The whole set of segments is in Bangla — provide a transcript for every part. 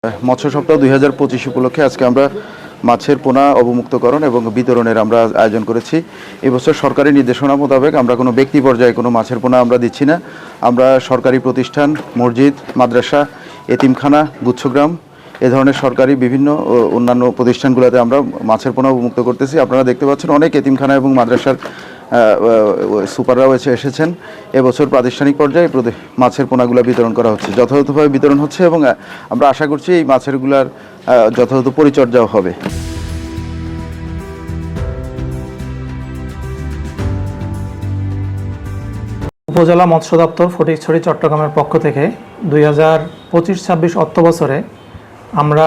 মৎস্য সপ্তাহ 2025 উপলক্ষে আজকে আমরা মাছের পোনা অবমুক্তকরণ এবং বিতরণের আমরা আয়োজন করেছি। এবছর সরকারি নির্দেশনা মোতাবেক আমরা কোনো ব্যক্তি পর্যায়ে কোনো মাছের পোনা আমরা দিচ্ছি না। আমরা সরকারি প্রতিষ্ঠান, মসজিদ, মাদ্রাসা, এতিমখানা, গুচ্ছগ্রাম এ ধরনের সরকারি বিভিন্ন অন্যান্য প্রতিষ্ঠানগুলোতে আমরা মাছের পোনা অবমুক্ত করতেছি। আপনারা দেখতে পাচ্ছেন অনেক এতিমখানা এবং মাদ্রাসার সুপাররাও এসেছেন। এবছর প্রাতিষ্ঠানিক পর্যায়ে মাছের পোনাগুলো বিতরণ করা হচ্ছে, যথাযথভাবে বিতরণ হচ্ছে এবং আমরা আশা করছি এই মাছেরগুলার যথাযথ পরিচর্যাও হবে। উপজেলা মৎস্য দপ্তর ফটিকছড়ি চট্টগ্রামের পক্ষ থেকে 2025-26 অর্থ বছরে আমরা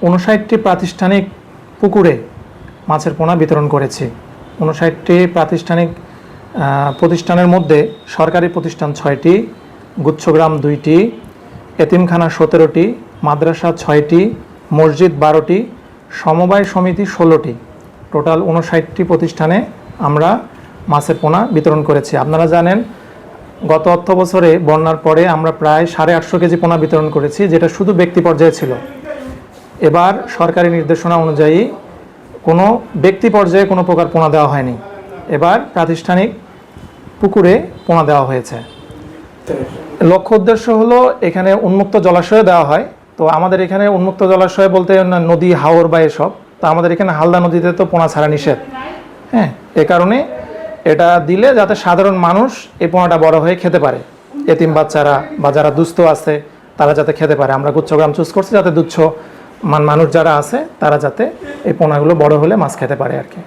59টি প্রাতিষ্ঠানিক পুকুরে মাছের পোনা বিতরণ করেছি। 59টি প্রাতিষ্ঠানিক প্রতিষ্ঠানের মধ্যে সরকারি প্রতিষ্ঠান 6টি, গুচ্ছগ্রাম 2টি, এতিমখানা 17টি, মাদ্রাসা 6টি, মসজিদ 12টি, সমবায় সমিতি 16টি, টোটাল 59টি প্রতিষ্ঠানে আমরা মাছের পোনা বিতরণ করেছি। আপনারা জানেন গত অর্থ বছরে বন্যার পরে আমরা প্রায় 850 কেজি পোনা বিতরণ করেছি, যেটা শুধু ব্যক্তি পর্যায়ে ছিল। এবার সরকারি নির্দেশনা অনুযায়ী কোনো ব্যক্তি পর্যায়ে কোনো প্রকার পোনা দেওয়া হয়নি, এবার প্রাতিষ্ঠানিক পুকুরে পোনা দেওয়া হয়েছে। লক্ষ্য উদ্দেশ্য হলো এখানে উন্মুক্ত জলাশয়ে দেওয়া হয়। তো আমাদের এখানে উন্মুক্ত জলাশয় বলতে নদী, হাওর বা এসব, তো আমাদের এখানে হালদা নদীতে তো পোনা ছাড়া নিষেধ। হ্যাঁ, এ কারণে এটা দিলে যাতে সাধারণ মানুষ এই পোনাটা বড় হয়ে খেতে পারে, এতিম বাচ্চারা বা যারা দুস্থ আছে তারা যাতে খেতে পারে। আমরা গুচ্ছগ্রাম চুজ করছি যাতে মানুষ যারা আছে তারা যাতে এই পোনাগুলো বড় হলে মাছ খেতে পারে আর কি।